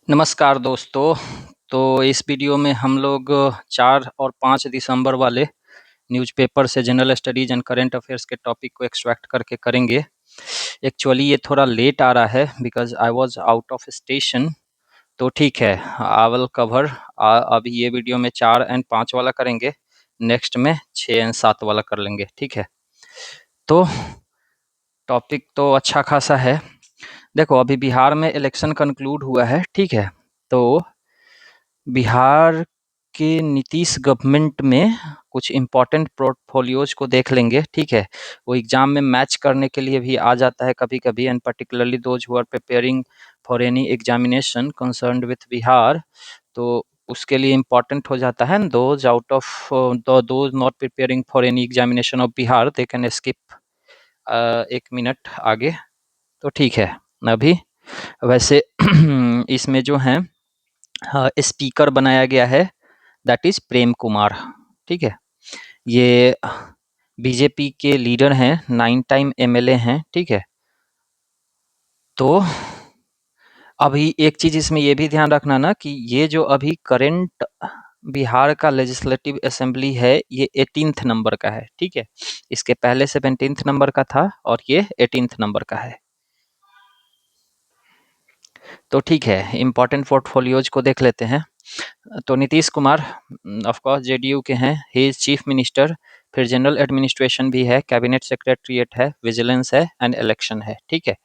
नमस्कार दोस्तों। तो इस वीडियो में हम लोग 4 और 5 दिसंबर वाले न्यूज़पेपर से general studies and current affairs के टॉपिक को एक्सट्रैक्ट करके करेंगे। एक्चुअली ये थोड़ा लेट आ रहा है because I was out of station. तो ठीक है, आई विल कवर। अभी ये वीडियो में 4 और 5 वाला करेंगे, नेक्स्ट में 6 और 7 वाला कर लेंगे। ठीक है, तो टॉपिक तो अच्छा खासा है। देखो, अभी बिहार में इलेक्शन कंक्लूड हुआ है। ठीक है, तो बिहार के नीतीश गवर्नमेंट में कुछ इम्पोर्टेंट पोर्टफोलियोज को देख लेंगे। ठीक है, वो एग्जाम में मैच करने के लिए भी आ जाता है कभी कभी, and particularly those who are preparing for any examination concerned with Bihar, तो उसके लिए इम्पोर्टेंट हो जाता है। Those out of those not preparing for any examination of Bihar, they can skip 1 minute आगे। तो ठीक है, अभी वैसे इसमें जो है स्पीकर बनाया गया है, दैट इज प्रेम कुमार। ठीक है, ये बीजेपी के लीडर हैं, 9 टाइम एमएलए हैं। ठीक है, तो अभी एक चीज इसमें ये भी ध्यान रखना ना कि ये जो अभी करंट बिहार का लेजिस्लेटिव असेंबली है, ये 18th नंबर का है। ठीक है, इसके पहले 17th नंबर का था और ये 18th नंबर का है। तो ठीक है, इम्पोर्टेंट पोर्टफोलियोज को देख लेते हैं। तो Nitish Kumar of course JDU के हैं, ही इज चीफ मिनिस्टर। फिर जनरल एडमिनिस्ट्रेशन भी है, कैबिनेट सेक्रेटरीट है, विजिलेंस है एंड इलेक्शन है। ठीक है,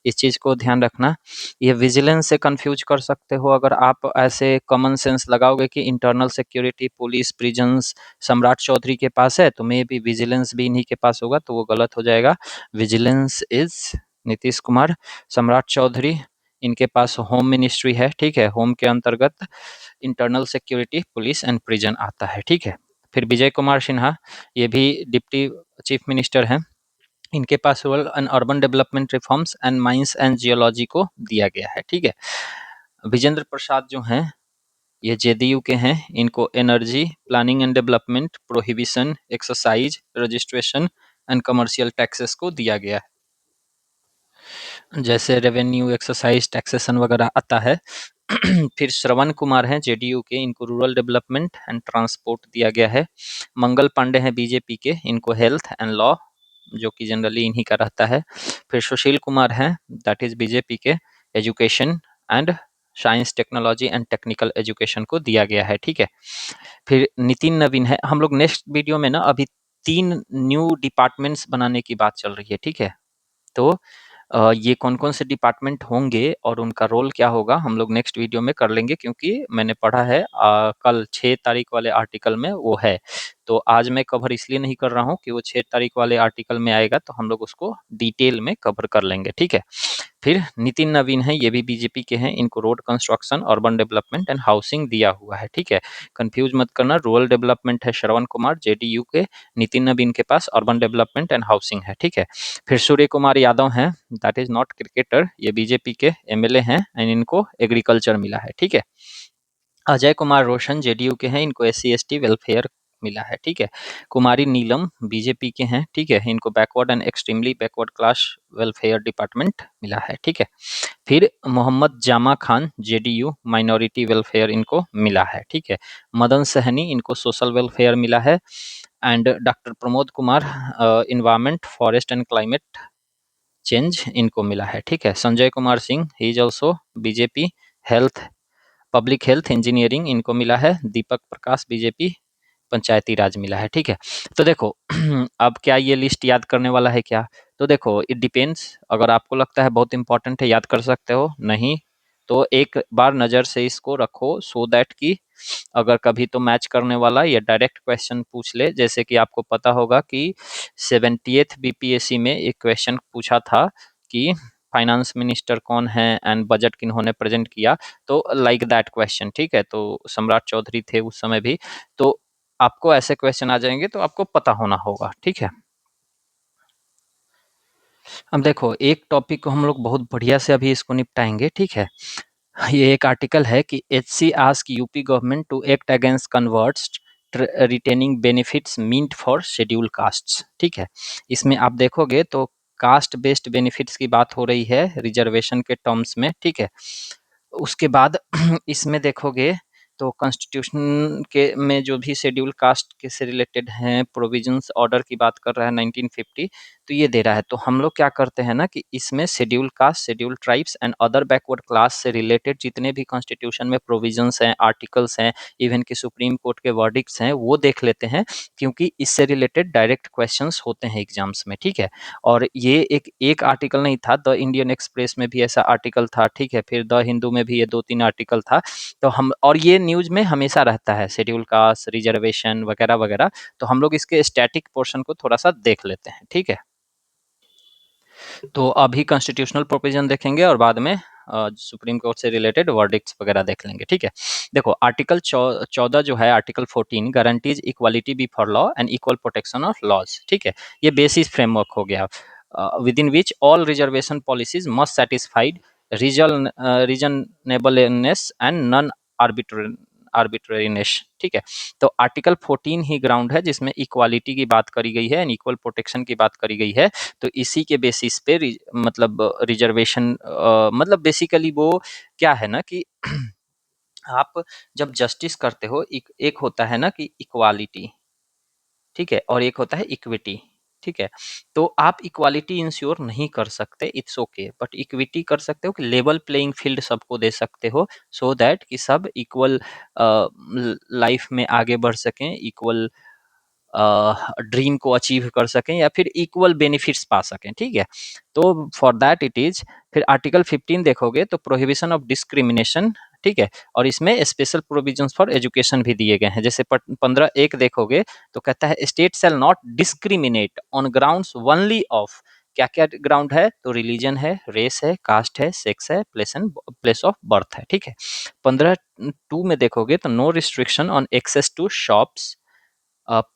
इस चीज़ को ध्यान रखना। ये विजिलेंस से कंफ्यूज कर सकते हो अगर आप ऐसे कॉमन सेंस लगाओगे कि इंटरनल सिक्योरिटी, पुलिस, प्रिजन्स सम्राट चौधरी के पास है, तो मे भी विजिलेंस भी इन्हीं के पास होगा, तो वो गलत हो जाएगा। Vigilance is Nitish Kumar. सम्राट चौधरी, इनके पास होम मिनिस्ट्री है। ठीक है, होम के अंतर्गत internal security, police and prison आता है। ठीक है, फिर विजय कुमार सिन्हा, ये भी डिप्टी चीफ मिनिस्टर हैं। इनके पास rural and urban development reforms and mines and geology को दिया गया है। ठीक है, विजेंद्र प्रसाद जो हैं, ये जेडीयू के हैं, इनको energy, planning and development, prohibition, exercise, registration and commercial taxes को दिया गया है, जैसे रेवेन्यू, एक्सरसाइज, टैक्सेशन वगैरह आता है। फिर श्रवण कुमार हैं जेडीयू के, इनको रूरल डेवलपमेंट एंड ट्रांसपोर्ट दिया गया है। मंगल पांडे हैं बीजेपी के, इनको हेल्थ एंड लॉ, जो कि जनरली इन्हीं का रहता है। फिर सुशील कुमार हैं, दैट इज बीजेपी के, education and science, technology and technical education को दिया गया है। ठीक है, फिर नितिन नवीन है। हम लोग नेक्स्ट वीडियो में ना अभी 3 न्यू डिपार्टमेंट्स बनाने की बात चल रही है। ठीक है, तो ये कौन-कौन से डिपार्टमेंट होंगे और उनका रोल क्या होगा, हम लोग नेक्स्ट वीडियो में कर लेंगे, क्योंकि मैंने पढ़ा है कल 6 तारीख वाले आर्टिकल में वो है। तो आज मैं कवर इसलिए नहीं कर रहा हूँ कि वो 6 तारीख वाले आर्टिकल में आएगा, तो हम लोग उसको डिटेल में कवर कर लेंगे। ठीक है, फिर नितिन नवीन है, ये भी बीजेपी के हैं, इनको road construction, urban development and housing दिया हुआ है। ठीक है, कंफ्यूज मत करना, रूरल डेवलपमेंट है श्रवण कुमार जेडीयू के, नितिन नवीन के पास अर्बन डेवलपमेंट एंड हाउसिंग है। ठीक है, फिर सूर्य कुमार यादव हैं, दैट इज नॉट क्रिकेटर, ये बीजेपी के एमएलए हैं एंड इनको एग्रीकल्चर मिला है। ठीक है, अजय कुमार रोशन जेडीयू के हैं, इनको एससी एसटी वेलफेयर मिला है। ठीक है, कुमारी नीलम बीजेपी के हैं। ठीक है, इनको backward and extremely backward class welfare department मिला है। ठीक है, फिर मोहम्मद जामा खान जेडीयू माइनॉरिटी वेलफेयर इनको मिला है। ठीक है, मदन सहनी, इनको सोशल वेलफेयर मिला है। And doctor Pramod Kumar, environment, forest and climate change इनको मिला है। ठीक है, Sanjay Kumar Singh, he is also BJP, health, public health engineering इनको मिला है। दीपक प्रकाश बीजेपी, पंचायती राज मिला है। ठीक है, तो देखो अब क्या ये लिस्ट याद करने वाला है क्या? तो देखो, इट डिपेंड्स, अगर आपको लगता है बहुत इंपॉर्टेंट है, याद कर सकते हो, नहीं तो एक बार नज़र से इसको रखो, सो दैट कि अगर कभी तो मैच करने वाला या डायरेक्ट क्वेश्चन पूछ ले। जैसे कि आपको पता होगा कि 70th बीपीएससी में एक क्वेश्चन पूछा था कि फाइनेंस मिनिस्टर कौन है एंड बजट किन्होंने प्रेजेंट किया, तो लाइक दैट क्वेश्चन। ठीक है, तो सम्राट चौधरी थे उस समय भी, तो आपको ऐसे क्वेश्चन आ जाएंगे तो आपको पता होना होगा। ठीक है, अब देखो एक टॉपिक को हम लोग बहुत बढ़िया से अभी इसको निपटाएंगे। ठीक है, ये एक आर्टिकल है कि HC ask UP government to act against converts retaining benefits meant for schedule castes. ठीक है, इसमें आप देखोगे तो कास्ट बेस्ड बेनिफिट्स की बात हो रही है रिजर्वेशन के टर्म्स में। ठीक है, उसके बाद इसमें देखोगे तो कॉन्स्टिट्यूशन के में जो भी शेड्यूल कास्ट के से रिलेटेड हैं प्रोविजंस ऑर्डर की बात कर रहा है 1950, तो ये दे रहा है। तो हम लोग क्या करते हैं ना कि इसमें schedule caste, schedule tribes and other backward class से रिलेटेड जितने भी कॉन्स्टिट्यूशन में प्रोविजंस हैं, आर्टिकल्स हैं, इवन कि सुप्रीम कोर्ट के वर्डिक्ट्स हैं, वो देख लेते हैं, क्योंकि इससे रिलेटेड डायरेक्ट क्वेश्चंस होते हैं एग्जाम्स में, ठीक है। और ये एक आर्टिकल नहीं था, द इंडियन एक्सप्रेस में भी ऐसा आर्टिकल था, ठीक है, फिर द हिंदू में भी ये 2-3 आर्टिकल था। तो हम, और ये न्यूज़ में हमेशा रहता है शेड्यूल कास्ट, रिजर्वेशन वगैरह-वगैरह, तो हम लोग इसके स्टैटिक पोर्शन को थोड़ा-सा देख लेते हैं, ठीक है। तो अभी कॉन्स्टिट्यूशनल प्रोविजन देखेंगे और बाद में सुप्रीम कोर्ट से रिलेटेड वर्डिक्ट्स वगैरह देख लेंगे, ठीक है। देखो आर्टिकल 14 जो है, article 14 guarantees equality before law and equal protection of laws, ठीक है। ये बेसिस फ्रेमवर्क हो गया, within which all reservation policies must satisfied reasonableness and non arbitrariness, ठीक है। तो आर्टिकल 14 ही ग्राउंड है जिसमें इक्वालिटी की बात करी गई है एंड इक्वल प्रोटेक्शन की बात करी गई है। तो इसी के बेसिस पे मतलब रिजर्वेशन, मतलब बेसिकली वो क्या है ना कि आप जब जस्टिस करते हो, एक होता है ना कि इक्वालिटी, ठीक है, और एक होता है इक्विटी, ठीक है। तो आप इक्वालिटी इंश्योर नहीं कर सकते, इट्स ओके, बट इक्विटी कर सकते हो कि लेवल प्लेइंग फील्ड सबको दे सकते हो, सो दैट कि सब इक्वल लाइफ में आगे बढ़ सकें, इक्वल ड्रीम को अचीव कर सकें, या फिर इक्वल बेनिफिट्स पा सकें, ठीक है। तो फॉर दैट इट इज, फिर आर्टिकल 15 देखोगे तो प्रोहिबिशन ऑफ डिस्क्रिमिनेशन, ठीक है, और इसमें स्पेशल प्रोविजंस फॉर एजुकेशन भी दिए गए हैं। जैसे 15(1) देखोगे तो कहता है state shall not discriminate on grounds only of, क्या क्या ग्राउंड है, तो रिलीजन है, रेस है, कास्ट है, सेक्स है, प्लेस ऑफ बर्थ है, ठीक है। 15(2) में देखोगे तो no restriction on access to shops,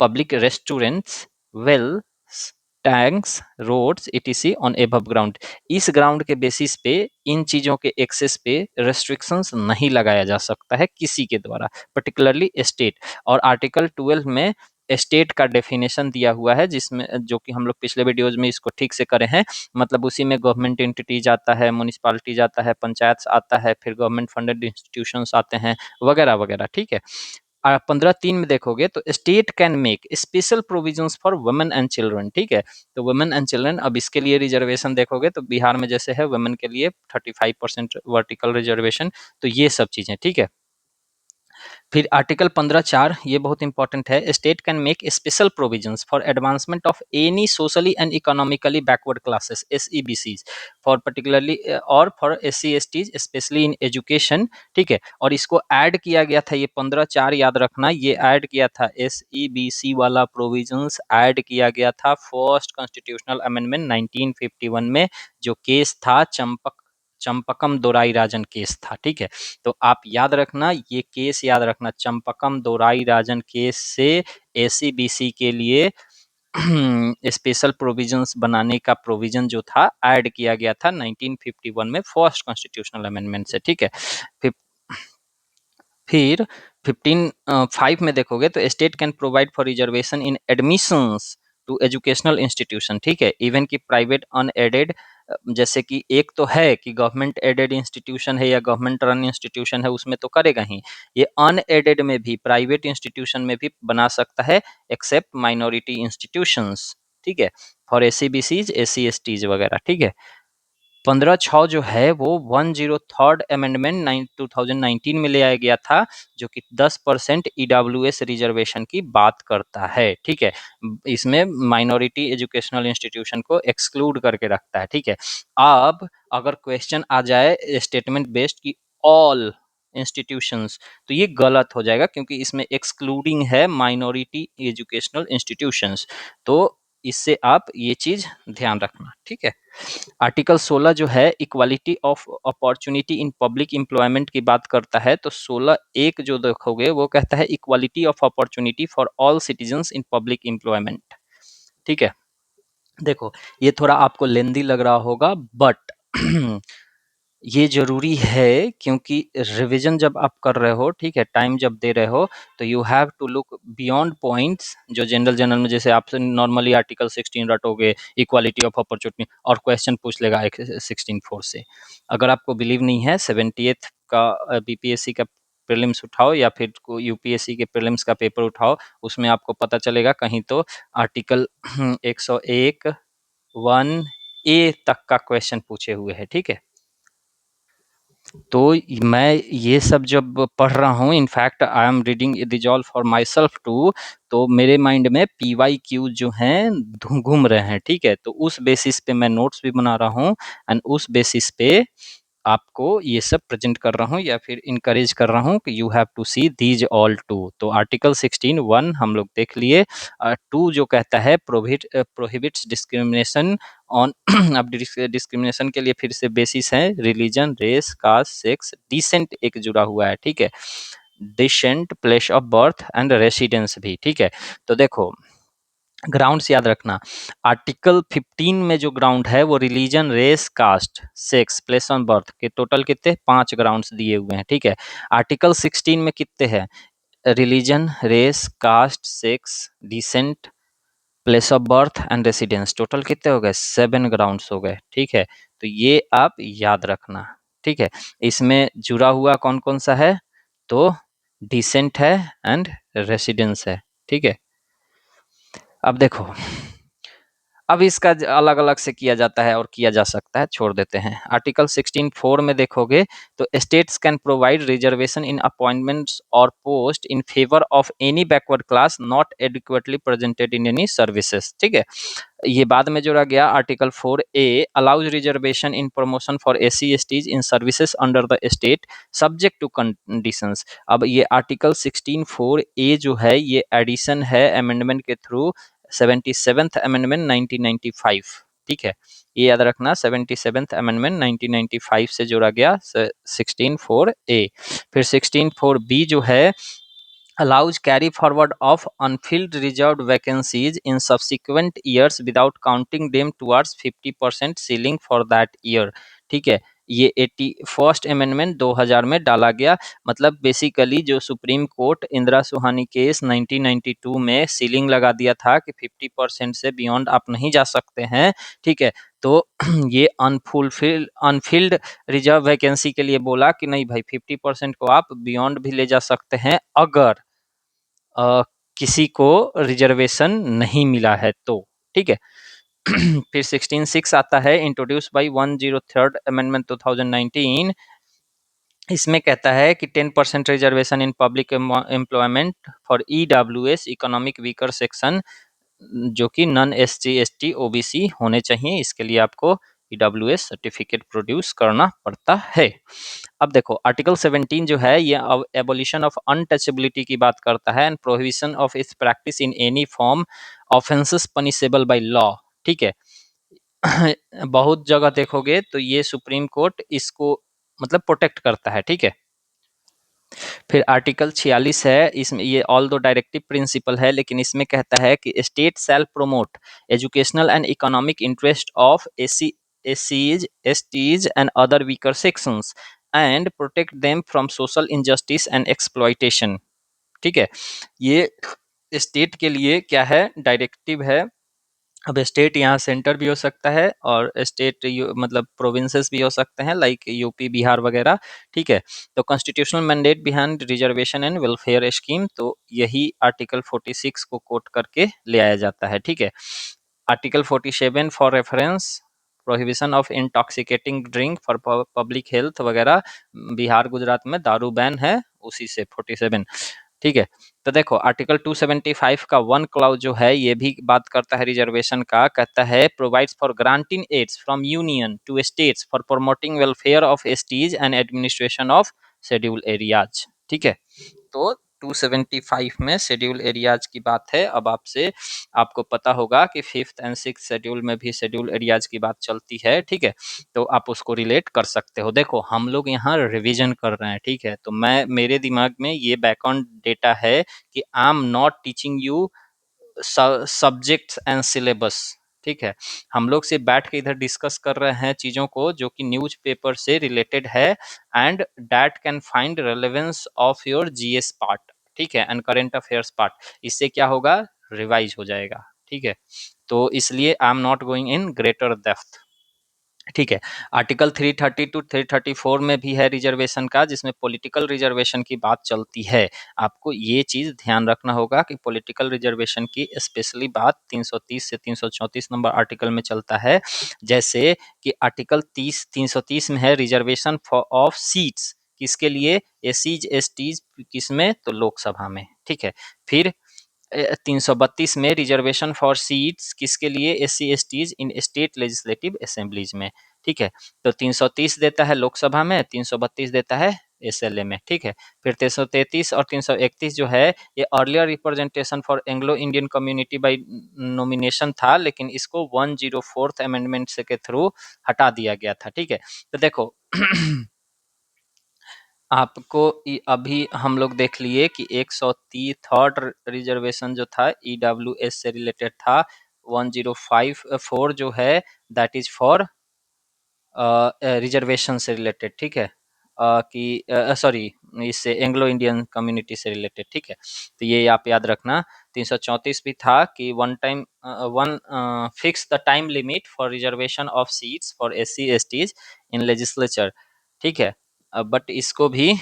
public restaurants, wells, tanks, roads etc on above ground. इस ग्राउंड के बेसिस पे इन चीजों के एक्सेस पे रेस्ट्रिक्शंस नहीं लगाया जा सकता है किसी के द्वारा, पर्टिकुलरली स्टेट। और आर्टिकल 12 में स्टेट का डेफिनेशन दिया हुआ है, जिसमें जो कि हम लोग पिछले वीडियोज में इसको ठीक से करे हैं, मतलब उसी में गवर्नमेंट एंटिटीज आता है, म्यूनिसिपालिटीज आता है, पंचायत आता है, फिर गवर्नमेंट फंडेड इंस्टीट्यूशंस आते हैं, वगैरह वगैरह, ठीक है। 15(3) में देखोगे तो state can make special provisions for women and children, ठीक है। तो वुमेन एंड चिल्ड्रन, अब इसके लिए रिजर्वेशन देखोगे तो बिहार में जैसे है वुमेन के लिए 35% वर्टिकल रिजर्वेशन, तो ये सब चीजें, ठीक है। फिर आर्टिकल 15(4) ये बहुत इंपॉर्टेंट है, state can make special provisions for advancement of any socially and economically backward classes SEBCs for particularly, और for SC STs specially in education, ठीक है। और इसको ऐड किया गया था, ये 15(4) याद रखना, ये ऐड किया था SEBC वाला प्रोविजंस ऐड किया गया था फर्स्ट कॉन्स्टिट्यूशनल अमेंडमेंट 1951 में, जो केस था चंपकम दोराई राजन केस था, ठीक है। तो आप याद रखना, ये केस याद रखना, चंपकम दोराई राजन केस से SEBC के लिए स्पेशल प्रोविजंस बनाने का प्रोविजन जो था ऐड किया गया था 1951 में फर्स्ट कॉन्स्टिट्यूशनल अमेंडमेंट से, ठीक है। फिर फिर 15(5) में देखोगे तो state can provide for reservation in admissions to educational institution, ठीक है, इवन की प्राइवेट अनएडेड, जैसे कि एक तो है कि गवर्नमेंट एडेड इंस्टीट्यूशन है या गवर्नमेंट रन इंस्टीट्यूशन है, उसमें तो करेगा ही, ये अनएडेड में भी, प्राइवेट इंस्टीट्यूशन में भी बना सकता है, एक्सेप्ट माइनॉरिटी इंस्टीट्यूशंस, ठीक है, फॉर SCBCs SC STs वगैरह, ठीक है। 15(6) जो है वो 103rd अमेंडमेंट 2019 में ले आया गया था, जो कि 10% EWS रिजर्वेशन की बात करता है, ठीक है। इसमें माइनॉरिटी एजुकेशनल इंस्टीट्यूशन को एक्सक्लूड करके रखता है, ठीक है। अब अगर क्वेश्चन आ जाए स्टेटमेंट बेस्ड की ऑल इंस्टीट्यूशंस, तो ये गलत हो जाएगा, क्योंकि इसमें एक्सक्लूडिंग है माइनॉरिटी एजुकेशनल इंस्टीट्यूशंस, तो इससे आप ये चीज ध्यान रखना, ठीक है। आर्टिकल 16 जो है equality of opportunity in public employment की बात करता है, तो 16(1) जो देखोगे वो कहता है equality of opportunity for all citizens in public employment, ठीक है। देखो ये थोड़ा आपको लेंदी लग रहा होगा, बट ये ज़रूरी है, क्योंकि रिवीजन जब आप कर रहे हो, ठीक है, टाइम जब दे रहे हो, तो you have to look beyond points, जो जनरल में जैसे आपसे नॉर्मली आर्टिकल 16 रटोगे, इक्वालिटी ऑफ अपॉर्चुनिटी, और क्वेश्चन पूछ लेगा 16(4) से। अगर आपको बिलीव नहीं है, 78th का बीपीएससी का प्रीलिम्स उठाओ या फिर यूपीएससी के प्रीलिम्स का पेपर उठाओ, उसमें आपको पता चलेगा कहीं तो आर्टिकल 101 1 ए तक का क्वेश्चन पूछे हुए हैं, ठीक है। तो मैं ये सब जब पढ़ रहा हूँ, in fact I am reading resolve for myself too, तो मेरे माइंड में PYQ जो हैं घूम रहे हैं, ठीक है। तो उस बेसिस पे मैं नोट्स भी बना रहा हूँ एंड उस बेसिस पे आपको ये सब प्रेजेंट कर रहा हूँ या फिर इनकरेज कर रहा हूँ कि you have to see these all too. तो आर्टिकल 16(1) हम लोग देख लिए। 2 जो कहता है प्रोहिबिट्स डिस्क्रिमिनेशन ऑन अब डिस्क्रिमिनेशन के लिए फिर से बेसिस है religion, race, caste, sex, descent एक जुड़ा हुआ है, ठीक है। Descent, place of birth and residence भी, ठीक है। तो देखो ग्राउंड्स याद रखना। आर्टिकल 15 में जो ग्राउंड है वो religion, race, caste, sex, place on birth के टोटल कितने 5 ग्राउंड्स दिए हुए हैं, ठीक है। आर्टिकल 16 में कितने हैं? Religion, race, caste, sex, descent, place of birth and residence, total कितने हो गए? 7 ग्राउंड्स हो गए, ठीक है। तो ये आप याद रखना, ठीक है। इसमें जुड़ा हुआ कौन कौन सा है? तो डिसेंट है एंड रेसिडेंस है, ठीक है। अब देखो, अब इसका अलग अलग से किया जाता है और किया जा सकता है, छोड़ देते हैं। आर्टिकल 16(4) में देखोगे तो states can provide reservation in appointments और post in favour of any backward class not adequately presented in any services, ठीक है। ये बाद में जोड़ा गया article 4A allows reservation in promotion for SC/STs in services under the state subject to conditions. अब ये आर्टिकल 16(4)A जो है ये एडिशन है अमेंडमेंट के थ्रू 77th अमेंडमेंट 1995, ठीक है। ये याद रखना 77th अमेंडमेंट 1995 से जोड़ा गया 16(4)A। फिर 16(4)B जो है allows carry forward of unfilled reserved vacancies in subsequent years without counting them towards 50% ceiling for that year, ठीक है। ये 81st अमेंडमेंट 2000 में डाला गया। मतलब बेसिकली जो सुप्रीम कोर्ट इंदिरा सुहानी केस 1992 में सीलिंग लगा दिया था कि 50% से बियॉन्ड आप नहीं जा सकते हैं, ठीक है। तो ये अनफिल्ड रिजर्व वैकेंसी के लिए बोला कि नहीं भाई 50% को आप बियॉन्ड भी ले जा सकते हैं अगर किसी को रिजर्वेशन नहीं मिला है तो, ठीक है। फिर 16(6) आता है इंट्रोड्यूस बाय 103rd अमेंडमेंट 2019। इसमें कहता है कि 10% reservation in public employment for EWS economic weaker section, जो कि नॉन SC/ST OBC होने चाहिए। इसके लिए आपको EWS सर्टिफिकेट प्रोड्यूस करना पड़ता है। अब देखो आर्टिकल 17 जो है ये एबोलिशन ऑफ अनटचेबिलिटी की बात करता है and prohibition of its practice in any form offences punishable by law, ठीक है। बहुत जगह देखोगे तो ये सुप्रीम कोर्ट इसको मतलब प्रोटेक्ट करता है, ठीक है। फिर आर्टिकल 46 है, इसमें ये ऑल दो डायरेक्टिव प्रिंसिपल है लेकिन इसमें कहता है कि state shall promote educational and economic interest of SCs, STs and other weaker sections and protect them from social injustice and exploitation, ठीक है। ये स्टेट के लिए क्या है? डायरेक्टिव है। अब स्टेट यहाँ सेंटर भी हो सकता है और स्टेट मतलब प्रोविंसेस भी हो सकते हैं लाइक यूपी, बिहार वगैरह, ठीक है। तो constitutional mandate behind reservation and welfare scheme, तो यही आर्टिकल 46 को कोट करके ले आया जाता है, ठीक है। Article 47 for reference prohibition of intoxicating drink for public health वगैरह, बिहार गुजरात में दारू बैन है उसी से 47, ठीक है। तो देखो आर्टिकल 275 का 1 क्लाउज जो है ये भी बात करता है रिजर्वेशन का। कहता है provides for granting aids from union to states for promoting welfare of STs and administration of schedule areas, ठीक है। तो 275 में शेड्यूल एरियाज की बात है। अब आपसे आपको पता होगा कि 5th एंड 6th शेड्यूल में भी शेड्यूल एरियाज की बात चलती है, ठीक है। तो आप उसको रिलेट कर सकते हो। देखो हम लोग यहाँ रिवीजन कर रहे हैं, ठीक है। तो मैं मेरे दिमाग में ये बैकग्राउंड डेटा है कि I am not teaching you subjects and syllabus, ठीक है। हम लोग से बैठ के इधर डिस्कस कर रहे हैं चीज़ों को जो कि न्यूज पेपर से रिलेटेड है and that can find relevance of your GS part, ठीक है, एंड करेंट अफेयर्स पार्ट। इससे क्या होगा? रिवाइज हो जाएगा, ठीक है। तो इसलिए I am not going in greater depth, ठीक है। आर्टिकल 330 टू 334 में भी है रिजर्वेशन का, जिसमें पॉलिटिकल रिजर्वेशन की बात चलती है। आपको ये चीज़ ध्यान रखना होगा कि पॉलिटिकल रिजर्वेशन की स्पेशली बात 330 से 334 नंबर आर्टिकल में चलता है। जैसे कि आर्टिकल 330 में है रिजर्वेशन फॉर ऑफ सीट्स, किसके लिए? एसीज एसटीज, किसमें? तो लोकसभा में। ठीक है। फिर 332 में रिजर्वेशन फॉर सीट्स किसके लिए? एससी एसटीज इन स्टेट लेजिस्लेटिव असेंबलीज में। ठीक है। तो 330 देता है लोकसभा में, 332 देता है एसएलए में। ठीक है। फिर 333 और 331 जो है, ये earlier representation for Anglo Indian community bye nomination था, लेकिन इसको 104th अमेंडमेंट से के थ्रू हटा दिया गया था। ठीक है। तो देखो आपको अभी हम लोग देख लिए कि 103rd रिजर्वेशन जो था ईडब्ल्यूएस से रिलेटेड था। 1054 जो है दैट इज फॉर रिजर्वेशन से रिलेटेड। ठीक है। कि सॉरी, इससे एंग्लो इंडियन कम्युनिटी से रिलेटेड। ठीक है। तो ये आप याद रखना। 334 भी था कि one fix the time limit for reservation of seats for SC STs in legislature. ठीक है। बट इसको भी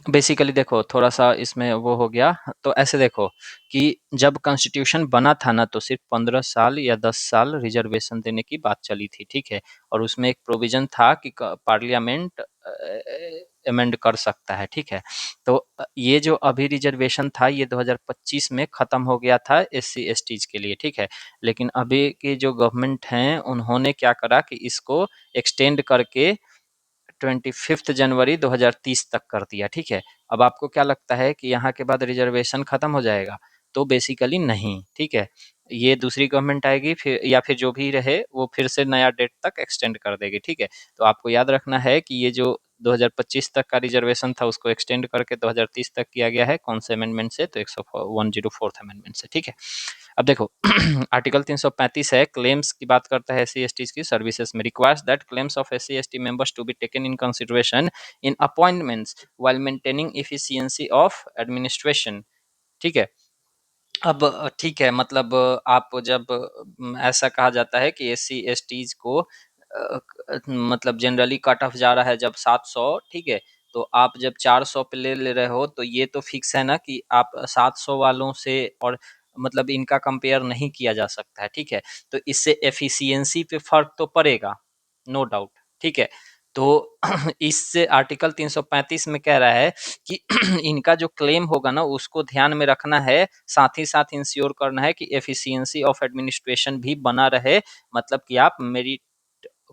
बेसिकली देखो, थोड़ा-सा इसमें वो हो गया। तो ऐसे देखो कि जब कॉन्स्टिट्यूशन बना था ना, तो सिर्फ 15 साल या 10 साल रिजर्वेशन देने की बात चली थी। ठीक है। और उसमें एक प्रोविज़न था कि क पार्लियामेंट अमेंड कर सकता है। ठीक है। तो ये जो अभी रिजर्वेशन था, ये 2025 में ख़त्म हो गया था एससी एसटीज़ के लिए। ठीक है। लेकिन अभी की जो गवर्नमेंट हैं, उन्होंने क्या करा कि इसको एक्सटेंड करके 25 जनवरी 2030 तक कर दिया। ठीक है। अब आपको क्या लगता है कि यहाँ के बाद रिजर्वेशन खत्म हो जाएगा? तो बेसिकली नहीं। ठीक है। ये दूसरी गवर्नमेंट आएगी, फिर या फिर जो भी रहे वो फिर से नया डेट तक एक्सटेंड कर देगी। ठीक है। तो आपको याद रखना है कि ये जो 2025 तक का रिजर्वेशन था, उसको एक्सटेंड करके 2030 तक किया गया है। कौन से अमेंडमेंट से? तो 104th अमेंडमेंट से। ठीक है। अब देखो आर्टिकल 335 है, क्लेम्स की बात करता है एससी एसटीज की सर्विसेज में। Requires that claims of SC ST members to be taken in consideration in appointments while maintaining efficiency of administration. ठीक है। अब ठीक है, मतलब आप जब ऐसा कहा जाता है कि एससी एसटीज को मतलब जनरली कट ऑफ जा रहा है जब 700। ठीक है। तो आप जब 400 पे ले रहे हो, तो ये तो फिक्स है ना कि आप 700 वालों से और मतलब इनका कंपेयर नहीं किया जा सकता है। ठीक है। तो इससे एफिशिएंसी पे फर्क तो पड़ेगा, नो डाउट। ठीक है। तो इससे आर्टिकल 335 में कह रहा है कि इनका जो क्लेम होगा ना, उसको ध्यान में रखना है। साथ ही साथ इंश्योर करना है कि एफिशिएंसी ऑफ एडमिनिस्ट्रेशन भी बना रहे, मतलब कि आप मेरिट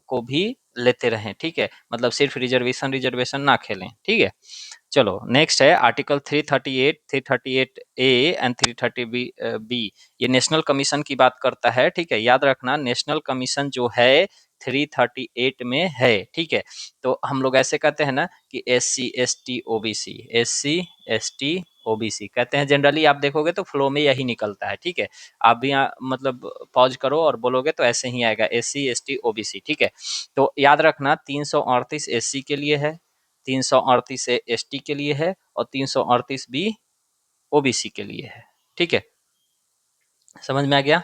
को भी लेते रहें। ठीक है। मतलब सिर्फ रिजर्वेशन रिजर्वेशन ना खेलें। ठीक है। चलो नेक्स्ट है article 338, 338 A and 330 B B. ये नेशनल कमीशन की बात करता है। ठीक है। याद रखना, नेशनल कमीशन जो है 338 में है। ठीक है। तो हम लोग ऐसे कहते हैं ना कि S C S T O B C, S C S T OBC कहते हैं। जनरली आप देखोगे तो फ्लो में यही निकलता है। ठीक है। आप भी यहाँ मतलब पॉज करो और बोलोगे तो ऐसे ही आएगा, S C S T OBC. ठीक है। तो याद रखना, 338 एस सी के लिए है, 338 ए एस टी के लिए है, और 338 बी ओबीसी के लिए है। ठीक है। समझ में आ गया?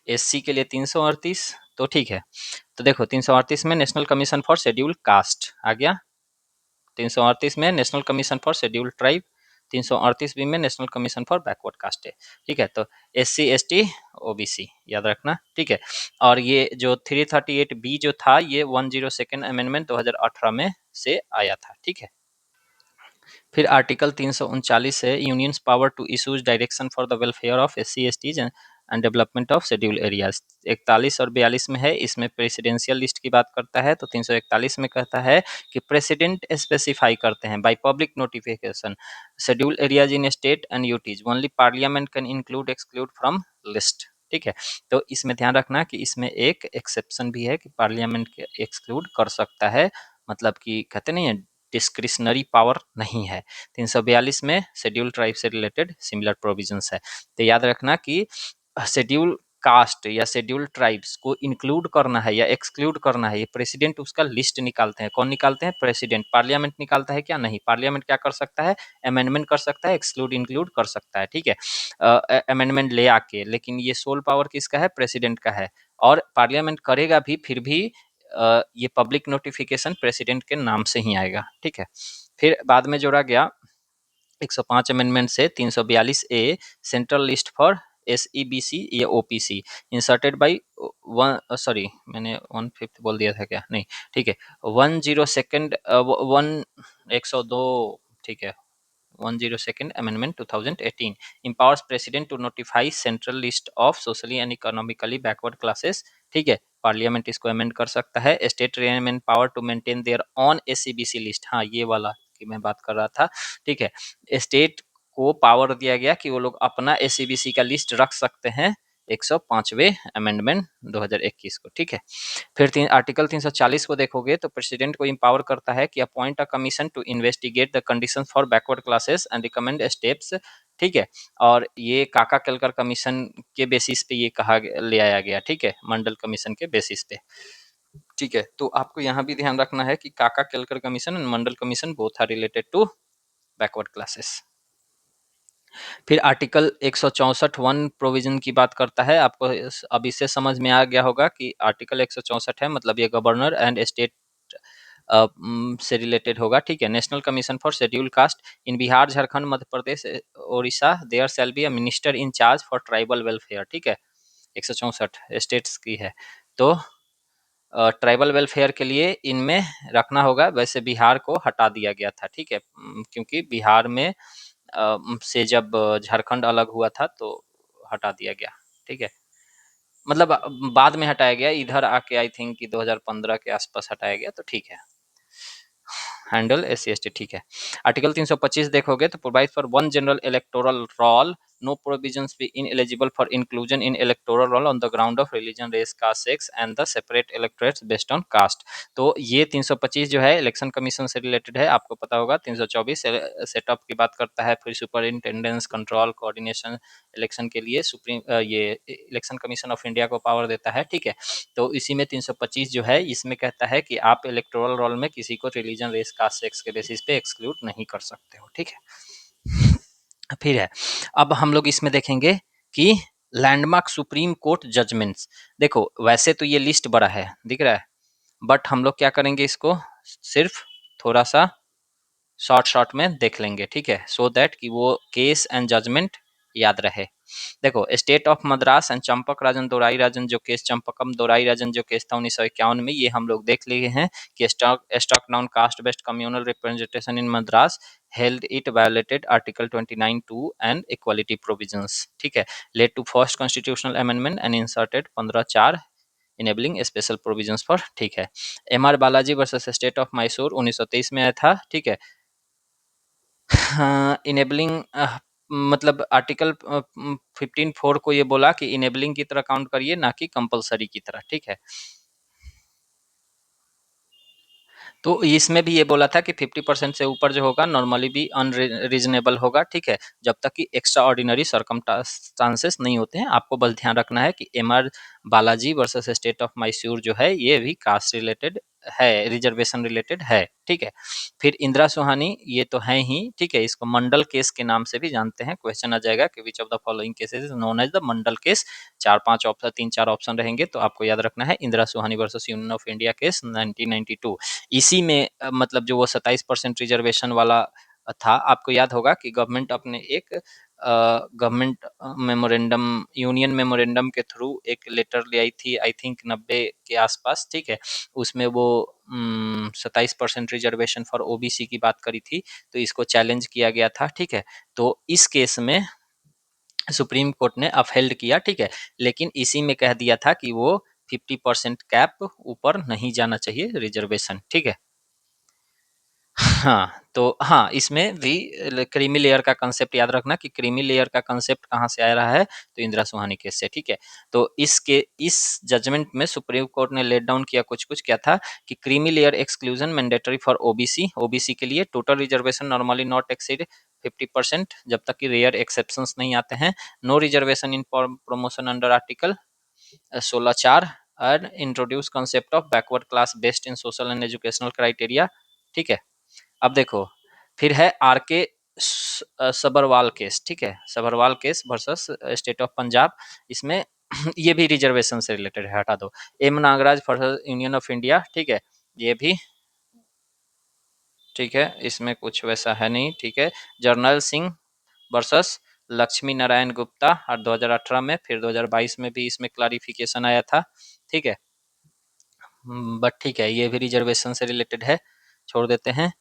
एस सी के लिए 338। तो ठीक है। तो देखो 338 में national commission for schedule caste आ गया, 338 में national commission for schedule tribe, 338 B में national commission for backward caste है। ठीक है। तो S C S T OBC याद रखना। ठीक है। और ये जो 338 बी जो था, ये 102nd अमेंडमेंट 2018 में से आया था। ठीक है। फिर आर्टिकल 339 है, union's power to issues direction for the welfare of S C S Ts and development of schedule areas. 41 और 42 में है, इसमें प्रेसिडेंशियल लिस्ट की बात करता है। तो 341 में कहता है कि प्रेसिडेंट स्पेसिफाई करते हैं by public notification schedule areas in state and UTs, only parliament can include exclude from list. ठीक है। तो इसमें ध्यान रखना कि इसमें एक एक्सेप्शन भी है कि पार्लियामेंट के एक्सक्लूड कर सकता है, मतलब कि कहते नहीं है, डिस्क्रिशनरी पावर नहीं है। 342 में शेड्यूल ट्राइब से रिलेटेड सिमिलर प्रोविजंस है। तो याद रखना कि शेड्यूल कास्ट या शेड्यूल ट्राइब्स को इंक्लूड करना है या एक्सक्लूड करना है, ये प्रेसिडेंट उसका लिस्ट निकालते हैं। कौन निकालते हैं? प्रेसिडेंट। पार्लियामेंट निकालता है क्या? नहीं। पार्लियामेंट क्या कर सकता है? अमेंडमेंट कर सकता है, एक्सक्लूड इंक्लूड कर सकता है। ठीक है। अमेंडमेंट ले आके, लेकिन ये सोल पावर किसका है? प्रेसिडेंट का है। और पार्लियामेंट करेगा भी फिर भी ये पब्लिक नोटिफिकेशन प्रेसिडेंट के नाम से ही आएगा, ठीक है। फिर बाद में जोड़ा गया 105 अमेंडमेंट से 342 ए सेंट्रल लिस्ट फॉर SEBC या OPC inserted by one, sorry मैंने 1/5 बोल दिया था क्या, नहीं ठीक है, 102 102, ठीक है, 102nd Amendment 2018 empowers president to notify central list of socially and economically backward classes, ठीक है। पार्लियामेंट इसको अमेंड कर सकता है। State remain power to maintain their on SEBC list, हाँ ये वाला की मैं बात कर रहा था, ठीक है। स्टेट को पावर दिया गया कि वो लोग अपना SEBC का लिस्ट रख सकते हैं 105वें अमेंडमेंट 2021 को, ठीक है। फिर आर्टिकल 340 को देखोगे तो प्रेसिडेंट को इंपावर करता है कि appoint a commission to investigate the conditions for backward classes and recommend steps, ठीक है। और ये काका केलकर कमीशन के बेसिस पे ये कहा ले आया गया, ठीक है, मंडल कमीशन के बेसिस पे, ठीक है। तो आपको यहाँ भी ध्यान रखना है कि Kaka Kelkar commission and Mandal commission both are related to backward classes. फिर आर्टिकल 164 वन प्रोविजन की बात करता है। आपको अब इससे समझ में आ गया होगा कि आर्टिकल 164 है मतलब ये गवर्नर एंड स्टेट से रिलेटेड होगा, ठीक है। National commission for schedule caste in Bihar, Jharkhand, Madhya Pradesh, Odisha, there shall be a minister in charge for tribal welfare, ठीक है। 164 स्टेट्स की है। तो ट्राइबल वेलफेयर के लिए इनमें रखना होगा। वैसे बिहार को हटा दिया गया था, ठीक है, क्योंकि बिहार में से जब झारखंड अलग हुआ था तो हटा दिया गया, ठीक है। मतलब बाद में हटाया गया, इधर आके आई थिंक कि 2015 के आसपास हटाया गया, तो ठीक है। हैंडल SC ST, ठीक है। आर्टिकल 325 देखोगे तो provide for one general electoral roll, no provisions be ineligible for inclusion in electoral roll on the ground of religion, race, caste, sex and the separate electorates based on caste. तो ये 325 जो है election commission से related है, आपको पता होगा। 324 setup की बात करता है, फिर सुपरिंटेंडेंस, कंट्रोल, कोऑर्डिनेशन इलेक्शन के लिए सुप्रीम ये इलेक्शन कमीशन ऑफ इंडिया को पावर देता है, ठीक है। तो इसी में 325 जो है इसमें कहता है कि आप इलेक्टोरल रोल में किसी को रिलीजन, रेस, कास्ट, सेक्स के बेसिस पे एक्सक्लूड नहीं कर सकते हो, ठीक है। फिर है, अब हम लोग इसमें देखेंगे कि लैंडमार्क सुप्रीम कोर्ट जजमेंट्स। देखो वैसे तो ये लिस्ट बड़ा है, दिख रहा है, बट हम लोग क्या करेंगे, इसको सिर्फ थोड़ा सा शॉर्ट शॉर्ट में देख लेंगे, ठीक है, सो दैट कि वो केस एंड जजमेंट याद रहे। देखो state of Madras and Champak Rajan Dorairajan जो केस, चंपकम दोराई राजन जो केस था 1951 में, ये हम लोग देख लिए हैं कि struck down caste based communal representation in Madras held it violated article 29(2) and equality provisions, ठीक है। Led to first constitutional amendment and inserted 15(4) enabling special provisions for, ठीक है। MR Balaji versus state of Mysore 1923 में आया था, ठीक है। हाँ, इनेबलिंग मतलब आर्टिकल 15(4) को ये बोला कि इनेबलिंग की तरह काउंट करिए, ना कि कंपलसरी की तरह, ठीक है। तो इसमें भी ये बोला था कि 50% से ऊपर जो होगा नॉर्मली भी अनरीजनेबल होगा, ठीक है, जब तक कि एक्स्ट्रा ऑर्डिनरी सर्कमस्टांसेस नहीं होते हैं। आपको बस ध्यान रखना है कि MR Balaji versus state of Mysore जो है ये भी कास्ट रिलेटेड है, रिजर्वेशन रिलेटेड है, ठीक है। फिर इंदिरा सुहानी ये तो है ही, ठीक है, इसको मंडल केस के नाम से भी जानते हैं। क्वेश्चन आ जाएगा कि which of the following cases is known as the Mandal case, 4-5 option, 3-4 option रहेंगे, तो आपको याद रखना है Indira Sawhney versus union of India case 1992। इसी में मतलब जो वो 27% रिजर्वेशन वाला था, आपको याद होगा कि गवर्नमेंट अपने एक गवर्नमेंट मेमोरेंडम, यूनियन मेमोरेंडम के थ्रू एक लेटर ले आई थी, आई थिंक 90 के आसपास, ठीक है। उसमें वो 27% रिजर्वेशन फॉर OBC की बात करी थी, तो इसको चैलेंज किया गया था, ठीक है। तो इस केस में सुप्रीम कोर्ट ने अपहेल्ड किया, ठीक है, लेकिन इसी में कह दिया था कि वो 50% कैप ऊपर नहीं जाना चाहिए रिजर्वेशन, ठीक है। हाँ, तो हाँ, इसमें भी क्रीमी लेयर का कंसेप्ट याद रखना कि क्रीमी लेयर का कंसेप्ट कहाँ से आ रहा है, तो इंदिरा सुहानी केस से, ठीक है। तो इस जजमेंट में सुप्रीम कोर्ट ने लेट डाउन किया कुछ क्या था कि creamy layer exclusion mandatory for OBC के लिए total reservation normally not exceed 50% जब तक कि रेयर एक्सेप्शंस नहीं आते हैं। No reservation in promotion under article 16(4) और introduce concept of backward class based in social and educational criteria, ठीक है। अब देखो फिर है RK सबरवाल केस, ठीक है, Sabharwal case versus state of Punjab. इसमें ये भी रिजर्वेशन से रिलेटेड है, हटा दो। M Nagaraj versus union of India, ठीक है, ये भी ठीक है, इसमें कुछ वैसा है नहीं, ठीक है। जर्नल सिंह वर्सेस लक्ष्मी नारायण गुप्ता, और 2018 में, फिर 2022 में भी इसमें क्लारिफिकेशन आया था, ठीक है। बट ठीक है, ये भी रिजर्वेशन से रिलेटेड है, छोड़ देते हैं।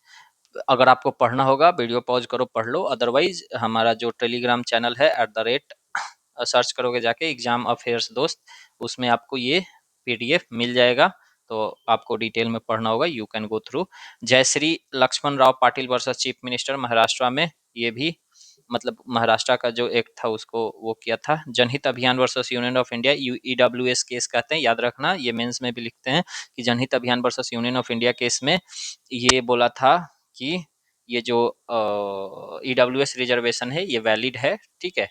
अगर आपको पढ़ना होगा वीडियो पॉज करो पढ़ लो, अदरवाइज हमारा जो टेलीग्राम चैनल है @ सर्च करोगे जाके एग्जाम अफेयर्स दोस्त, उसमें आपको ये पीडीएफ मिल जाएगा, तो आपको डिटेल में पढ़ना होगा, you can go through. Jayashree Laxman Rao Patil versus chief minister Maharashtra में, ये भी मतलब महाराष्ट्र का जो एक्ट था उसको वो किया था। जनहित अभियान versus union of India, EWS case कहते हैं, याद रखना, ये मेंस में भी लिखते हैं कि जनहित अभियान versus union of India case में ये बोला था कि ये जो ईडब्ल्यूएस रिजर्वेशन है ये वैलिड है, ठीक है।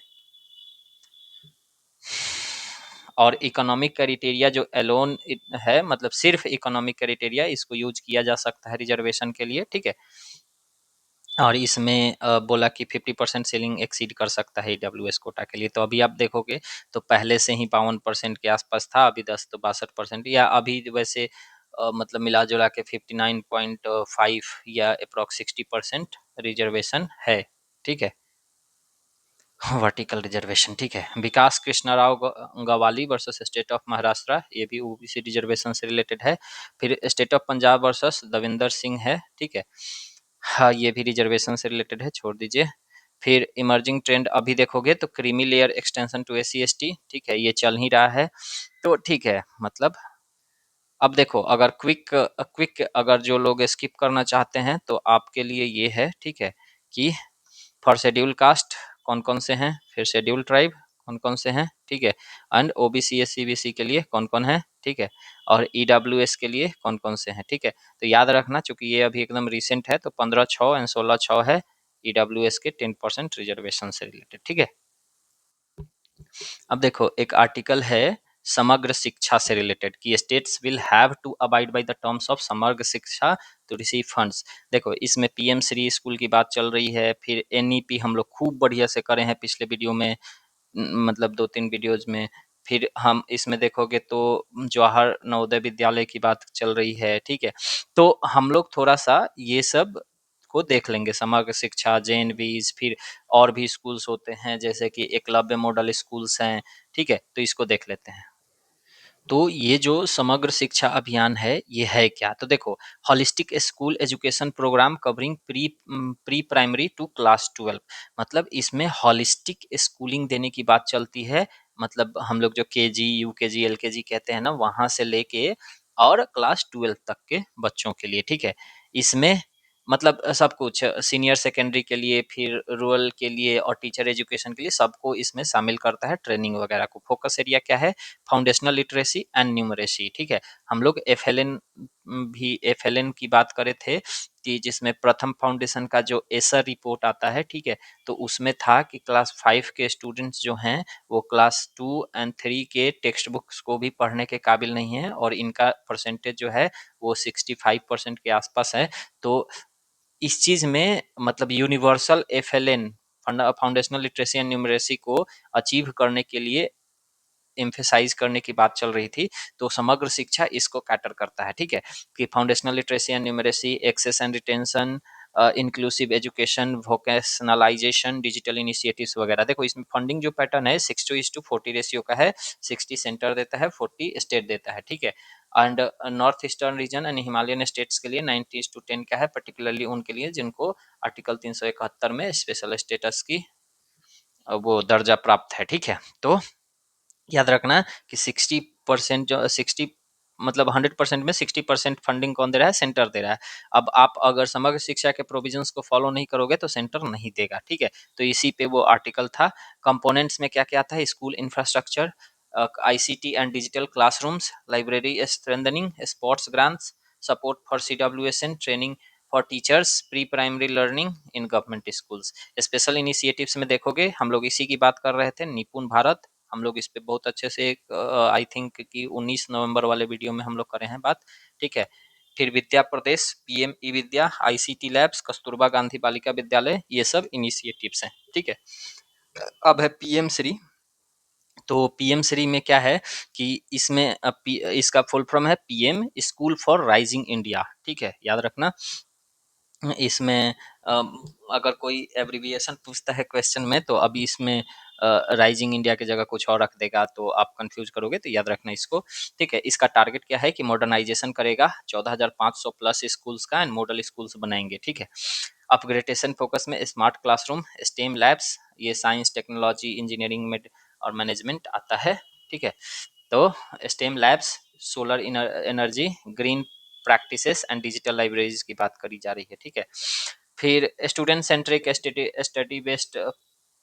और इकोनॉमिक क्राइटेरिया जो एलोन है, मतलब सिर्फ इकोनॉमिक क्राइटेरिया, इसको यूज किया जा सकता है रिजर्वेशन के लिए, ठीक है। और इसमें बोला कि 50% सीलिंग एक्सीड कर सकता है ईडब्ल्यूएस कोटा के लिए। तो अभी आप देखोगे तो पहले से ही 52% के आसपास था, अभी 10 तो 62%, या अभी वैसे मतलब मिला जुला के 59.5 या अप्रॉक्स 60% रिजर्वेशन है, ठीक है, वर्टिकल रिजर्वेशन, ठीक है। Vikas Krishna Rao Gawali versus state of Maharashtra, ये भी ओबीसी रिजर्वेशन से रिलेटेड है। फिर state of Punjab versus Davinder Singh है, ठीक है, हाँ ये भी रिजर्वेशन से रिलेटेड है, छोड़ दीजिए। फिर इमर्जिंग ट्रेंड अभी देखोगे तो creamy layer extension to SC ST, ठीक है, ये चल ही रहा है, तो ठीक है। मतलब अब देखो, अगर क्विक अगर जो लोग स्किप करना चाहते हैं तो आपके लिए ये है, ठीक है, कि फॉर शेड्यूल कास्ट कौन कौन से हैं, फिर शेड्यूल ट्राइब कौन कौन से हैं, ठीक है, एंड OBC SC BC के लिए कौन कौन है, ठीक है, और EWS के लिए कौन कौन से हैं, ठीक है। तो याद रखना, चूंकि ये अभी एकदम रिसेंट है, तो 15/6 एंड 16/6 है EWS के 10% रिजर्वेशन से रिलेटेड, ठीक है। अब देखो, एक आर्टिकल है समग्र शिक्षा से रिलेटेड कि states will have to abide by the terms of Samagra Shiksha to receive funds. देखो, इसमें PM श्री स्कूल की बात चल रही है, फिर NEP हम लोग खूब बढ़िया से करे हैं पिछले वीडियो में, मतलब 2-3 वीडियोज में। फिर हम इसमें देखोगे तो जवाहर नवोदय विद्यालय की बात चल रही है, ठीक है। तो हम लोग थोड़ा सा ये सब को देख लेंगे, समग्र शिक्षा, JNVs, फिर और भी स्कूल्स होते हैं जैसे कि एकलव्य मॉडल स्कूल्स हैं, ठीक है, तो इसको देख लेते हैं। तो ये जो समग्र शिक्षा अभियान है ये है क्या, तो देखो, holistic school education program covering pre primary to class 12, मतलब इसमें होलिस्टिक स्कूलिंग देने की बात चलती है। मतलब हम लोग जो KG UKG LKG कहते हैं ना, वहां से लेके और क्लास 12 तक के बच्चों के लिए, ठीक है। इसमें मतलब सब कुछ सीनियर सेकेंडरी के लिए, फिर रूरल के लिए और टीचर एजुकेशन के लिए, सबको इसमें शामिल करता है, ट्रेनिंग वगैरह को। फोकस एरिया क्या है, फाउंडेशनल लिटरेसी एंड न्यूमरेसी, ठीक है। हम लोग FLN की बात करे थे कि जिसमें प्रथम फाउंडेशन का जो एसर रिपोर्ट आता है, ठीक है, तो उसमें था कि क्लास 5 के स्टूडेंट्स जो हैं वो क्लास 2 एंड 3 के टेक्स्ट बुक्स को भी पढ़ने के काबिल नहीं है, और इनका परसेंटेज जो है वो 65% के आसपास है। तो इस चीज में मतलब universal FLN, foundational literacy and numeracy को अचीव करने के लिए एम्फेसाइज करने की बात चल रही थी। तो समग्र शिक्षा इसको कैटर करता है, ठीक है, कि foundational literacy and numeracy, access and retention, inclusive education, vocationalisation, digital initiatives वगैरह। देखो, इसमें फंडिंग जो पैटर्न है 60:40 रेशियो का है, 60 सेंटर देता है, 40 स्टेट देता है, ठीक है। And north eastern region and Himalayan states के लिए 90:10 का है, पर्टिकुलरली उनके लिए जिनको आर्टिकल 371 में स्पेशल स्टेटस की वो दर्जा प्राप्त है, ठीक है। तो याद रखना कि 60% जो 60 मतलब 100% में 60% फंडिंग कौन दे रहा है, सेंटर दे रहा है। अब आप अगर समग्र शिक्षा के प्रोविजंस को फॉलो नहीं करोगे तो सेंटर नहीं देगा, ठीक है। तो इसी पे वो आर्टिकल था। कंपोनेंट्स में क्या क्या आता है, school infrastructure, ICT and digital classrooms, library strengthening, sports grants, support for CWSN, training for teachers, pre primary learning in government schools. Special initiatives में देखोगे, हम लोग इसी की बात कर रहे थे, निपुण भारत, हम लोग इस पे बहुत अच्छे से आई थिंक कि 19 नवंबर वाले वीडियो में हम लोग करे हैं बात, ठीक है। फिर विद्या प्रदेश, PM ई विद्या, ICT लैब्स, कस्तूरबा गांधी बालिका विद्यालय, ये सब इनिशिएटिव्स हैं, ठीक है। अब है PM श्री, तो पीएम श्री में क्या है कि इसमें इसका फुल फॉर्म है PM school for rising India, ठीक है, याद रखना। इसमें अगर कोई एब्रिविएशन पूछता है क्वेश्चन में तो अभी इसमें राइजिंग इंडिया की जगह कुछ और रख देगा तो आप कंफ्यूज करोगे, तो याद रखना इसको, ठीक है। इसका टारगेट क्या है कि मॉडर्नाइजेशन करेगा 14,500 प्लस स्कूल्स का एंड मॉडल स्कूल्स बनाएंगे, ठीक है। अपग्रेडेशन फोकस में स्मार्ट क्लासरूम, स्टेम लैब्स, ये साइंस टेक्नोलॉजी इंजीनियरिंग में और मैनेजमेंट आता है, ठीक है। तो stem labs, solar energy, green practices and digital libraries की बात करी जा रही है, ठीक है। फिर student centric study based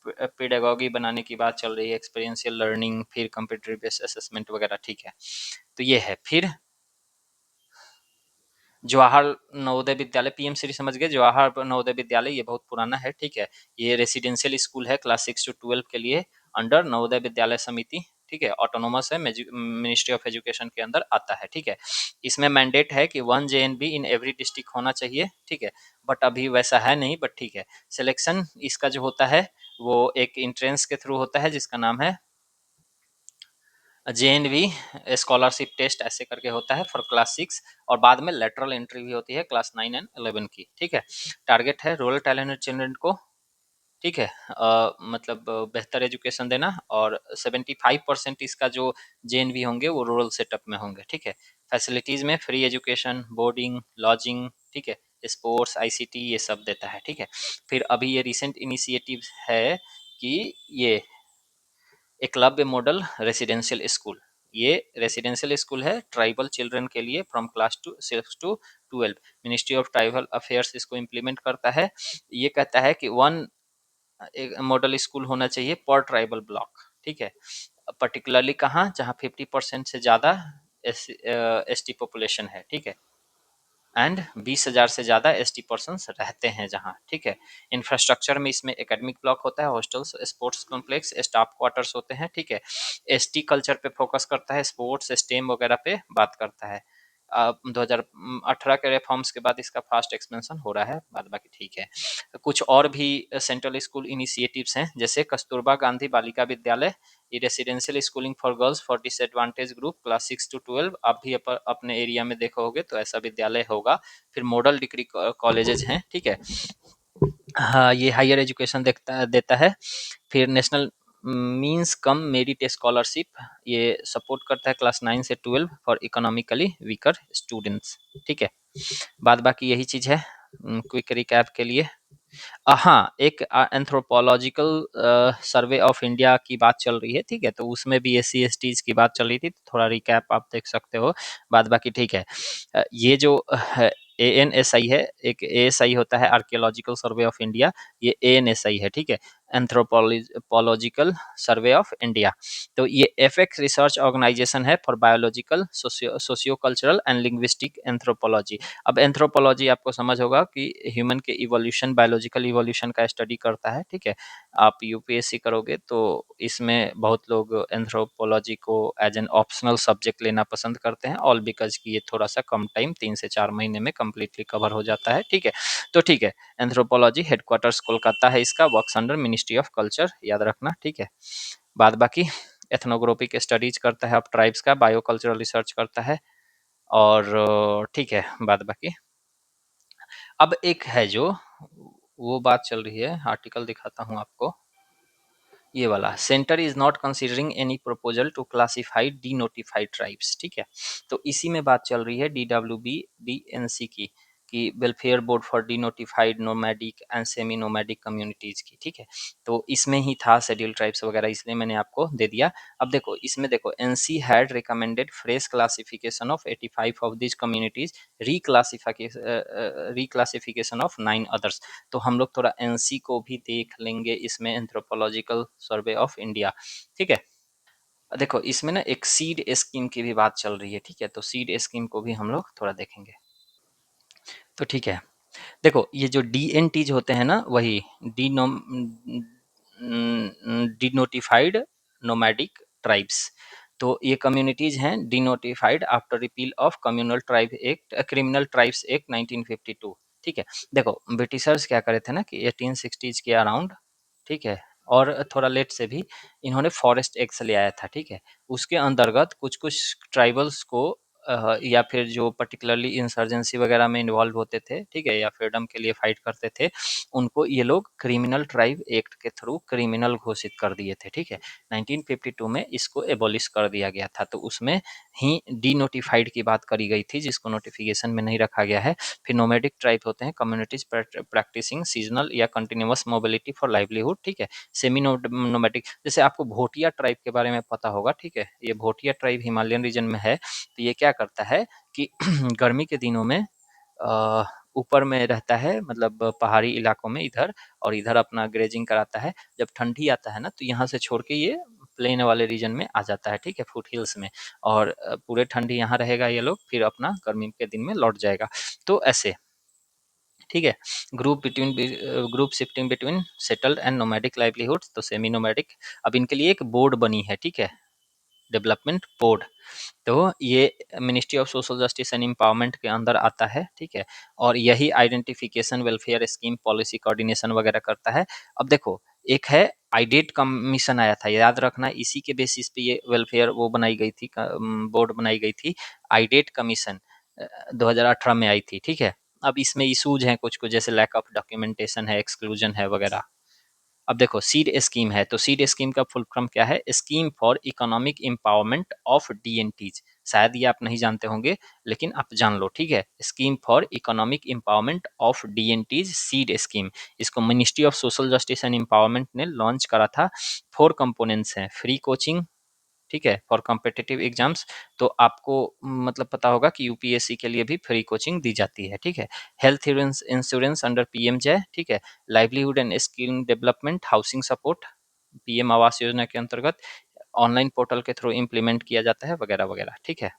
pedagogy बनाने की बात चल रही है, एक्सपीरियंशियल लर्निंग, फिर कंप्यूटर बेस्ड असेसमेंट वगैरह, ठीक है। तो ये है। फिर जवाहर नवोदय विद्यालय, पीएम श्री समझ गए, जवाहर नवोदय विद्यालय ये बहुत पुराना है, ठीक है। ये रेसिडेंशियल स्कूल है क्लास 6 to 12 के लिए, अंडर नवोदय विद्यालय समिति, ठीक है, ऑटोनोमस है, मिनिस्ट्री ऑफ एजुकेशन के अंदर आता है, ठीक है। इसमें मैंडेट है कि 1 JNV इन एवरी डिस्ट्रिक्ट होना चाहिए, ठीक है, बट अभी वैसा है नहीं, बट ठीक है। सिलेक्शन इसका जो होता है वो एक इंट्रेंस के थ्रू होता है जिसका नाम है JNV स्कॉलरशिप टेस्ट ऐसे करके होता है फॉर क्लास 6, और बाद में लेटरल एंट्री भी होती है क्लास 9 and 11 की, ठीक है। टारगेट है रूरल टैलेंटेड चिल्ड्रन को, ठीक है, मतलब बेहतर एजुकेशन देना, और 75% इसका जो JNV होंगे वो रूरल सेटअप में होंगे, ठीक है। फैसिलिटीज में फ्री एजुकेशन, बोर्डिंग, लॉजिंग, ठीक है, स्पोर्ट्स, ICT ये सब देता है, ठीक है। फिर अभी ये रिसेंट इनिशिएटिव है कि ये एकलव्य मॉडल रेसिडेंशियल स्कूल, ये रेसिडेंशियल स्कूल है ट्राइबल चिल्ड्रन के लिए from class 6 to 12। Ministry of tribal affairs इसको इम्प्लीमेंट करता है। ये कहता है कि वन मॉडल स्कूल होना चाहिए पर ट्राइबल ब्लॉक, ठीक है, पर्टिकुलरली कहाँ, जहाँ 50% से ज़्यादा ST पॉपुलेशन है, ठीक है, एंड 20,000 से ज़्यादा ST पर्सनस रहते हैं जहाँ, ठीक है। इंफ्रास्ट्रक्चर में इसमें एकेडमिक ब्लॉक होता है, hostels, sports complex, staff quarters होते हैं, ठीक है। ST कल्चर पे फोकस करता है, स्पोर्ट्स, स्टेम वगैरह पे बात करता है। 2018 के रिफॉर्म्स के बाद इसका फास्ट एक्सपेंशन हो रहा है, बाद बाकी ठीक है। कुछ और भी सेंट्रल स्कूल इनिशिएटिव्स हैं, जैसे कस्तूरबा गांधी बालिका विद्यालय, ये residential schooling for girls for disadvantage group class 6 to 12, आप भी अपने एरिया में देखो होगे तो ऐसा विद्यालय होगा। फिर मॉडल डिग्री कॉलेजेस हैं, ठीक है। हाँ, ये हायर एजुकेशन देता है। फिर national means cum merit scholarship, ये सपोर्ट करता है क्लास 9 से 12 फॉर इकोनॉमिकली वीकर स्टूडेंट्स, ठीक है। बाद बाकी यही चीज़ है क्विक रिकैप के लिए। हाँ, एक एंथ्रोपोलॉजिकल सर्वे ऑफ इंडिया की बात चल रही है, ठीक है, तो उसमें भी SC STs की बात चल रही थी, तो थोड़ा रिकैप आप देख सकते हो, बाद बाकी ठीक है। ये जो ANSI है, एक ASI होता है आर्कियोलॉजिकल सर्वे ऑफ इंडिया, ये ANSI है, ठीक है, एंथ्रोपोलॉजिकल सर्वे ऑफ इंडिया। तो ये FX रिसर्च ऑर्गेनाइजेशन है for biological, socio cultural and linguistic anthropology. अब एंथ्रोपोलॉजी आपको समझ होगा कि ह्यूमन के इवोल्यूशन, बायोलॉजिकल इवोल्यूशन का स्टडी करता है, ठीक है। आप UPSC करोगे तो इसमें बहुत लोग एंथ्रोपोलॉजी को एज एन ऑप्शनल सब्जेक्ट लेना पसंद करते हैं, ऑल बिकॉज कि ये थोड़ा सा कम टाइम, 3 से 4 महीने में कम्प्लीटली कवर हो जाता है, ठीक है। तो ठीक है, एंथ्रोपोलॉजी हेडक्वार्टर्स कोलकाता है, इसका works under ministry of culture, याद रखना, ठीक है। बाद बाकी एथनोग्राफिक स्टडीज करता है, अब ट्राइब्स का बायो कल्चरल रिसर्च करता है, और ठीक है, बाद बाकी अब एक है जो वो बात चल रही है, आर्टिकल दिखाता हूँ आपको, ये वाला, centre is not considering any proposal to classify denotified tribes, ठीक है। तो इसी में बात चल रही है DWB-DNC की, कि welfare board for D notified nomadic and semi nomadic communities की, ठीक है। तो इसमें ही था शेड्यूल ट्राइब्स वगैरह, इसलिए मैंने आपको दे दिया। अब देखो इसमें देखो, NC had recommended fresh classification of 85 of this communities, reclassification of 9 others. तो हम लोग थोड़ा NC को भी देख लेंगे इसमें, एंथ्रोपोलॉजिकल सर्वे ऑफ इंडिया, ठीक है। देखो इसमें ना एक सीड स्कीम की भी बात चल रही है, ठीक है, तो सीड स्कीम को भी हम लोग थोड़ा देखेंगे, तो ठीक है। देखो ये जो DNTs होते हैं ना, वही डिनोटिफाइड नोमैडिक ट्राइब्स, तो ये कम्युनिटीज हैं denotified after repeal of communal tribe act, criminal tribes act 1952, ठीक है। देखो ब्रिटिशर्स क्या करे थे ना कि 1860s के अराउंड, ठीक है, और थोड़ा लेट से भी इन्होंने फॉरेस्ट एक्ट ले आया था, ठीक है। उसके अंतर्गत कुछ-कुछ ट्राइबल्स को या फिर जो पर्टिकुलरली इंसर्जेंसी वगैरह में इन्वॉल्व होते थे, ठीक है, या फ्रीडम के लिए फाइट करते थे, उनको ये लोग क्रिमिनल ट्राइब एक्ट के थ्रू क्रिमिनल घोषित कर दिए थे, ठीक है। 1952 में इसको एबॉलिश कर दिया गया था, तो उसमें ही डीनोटिफाइड की बात करी गई थी, जिसको नोटिफिकेशन में नहीं रखा गया है। फिर नोमैडिक ट्राइब होते हैं कम्युनिटीज प्रैक्टिसिंग सीजनल या कंटिन्यूअस मोबिलिटी फॉर लाइवलीहुड, ठीक है। सेमी नोमैटिक, जैसे आपको भोटिया ट्राइब के बारे में पता होगा, ठीक है। ये भोटिया ट्राइब हिमालयन रीजन में है। तो ये क्या करता है कि गर्मी के दिनों में ऊपर में रहता है, मतलब पहाड़ी इलाकों में इधर, और इधर अपना ग्रेजिंग कराता है। जब ठंडी आता है ना, तो यहाँ से छोड़ के ये प्लेन वाले रीजन में आ जाता है, ठीक है, फुट हिल्स में। और पूरे ठंडी यहाँ रहेगा ये लोग, फिर अपना गर्मी के दिन में लौट जाएगा। तो ऐसे, ठीक है। Group shifting between settled and nomadic livelihood, तो सेमी नोमैडिक। अब इनके लिए एक बोर्ड बनी है, ठीक है, डेवलपमेंट बोर्ड। तो ये ministry of social justice and empowerment के अंदर आता है, ठीक है। और यही identification, welfare scheme, policy coordination वगैरह करता है। अब देखो, एक है आइडेट कमीशन आया था, याद रखना, इसी के बेसिस पे ये वेलफेयर वो बनाई गई थी, बोर्ड बनाई गई थी। आइडेट कमीशन 2018 में आई थी, ठीक है। अब इसमें इशूज हैं कुछ कुछ, जैसे लैक ऑफ डॉक्यूमेंटेशन है, एक्सक्लूजन है वगैरह। अब देखो, सीड स्कीम है, तो सीड स्कीम का फुल फॉर्म क्या है? Scheme for economic empowerment of DNTs. शायद ये आप नहीं जानते होंगे, लेकिन आप जान लो, ठीक है। Scheme for economic empowerment of DNTs, seed scheme. इसको ministry of social justice and empowerment ने लॉन्च करा था। 4 कंपोनेंट्स हैं, फ्री कोचिंग, ठीक है, फॉर कॉम्पिटिटिव एग्जाम्स। तो आपको मतलब पता होगा कि यूपीएससी के लिए भी फ्री कोचिंग दी जाती है, ठीक है। हेल्थ इंश्योरेंस अंडर पीएम जय, ठीक है। Livelihood and skill development, housing support PM Awas Yojana के अंतर्गत ऑनलाइन पोर्टल के थ्रू इम्प्लीमेंट किया जाता है, वगैरह वगैरह, ठीक है।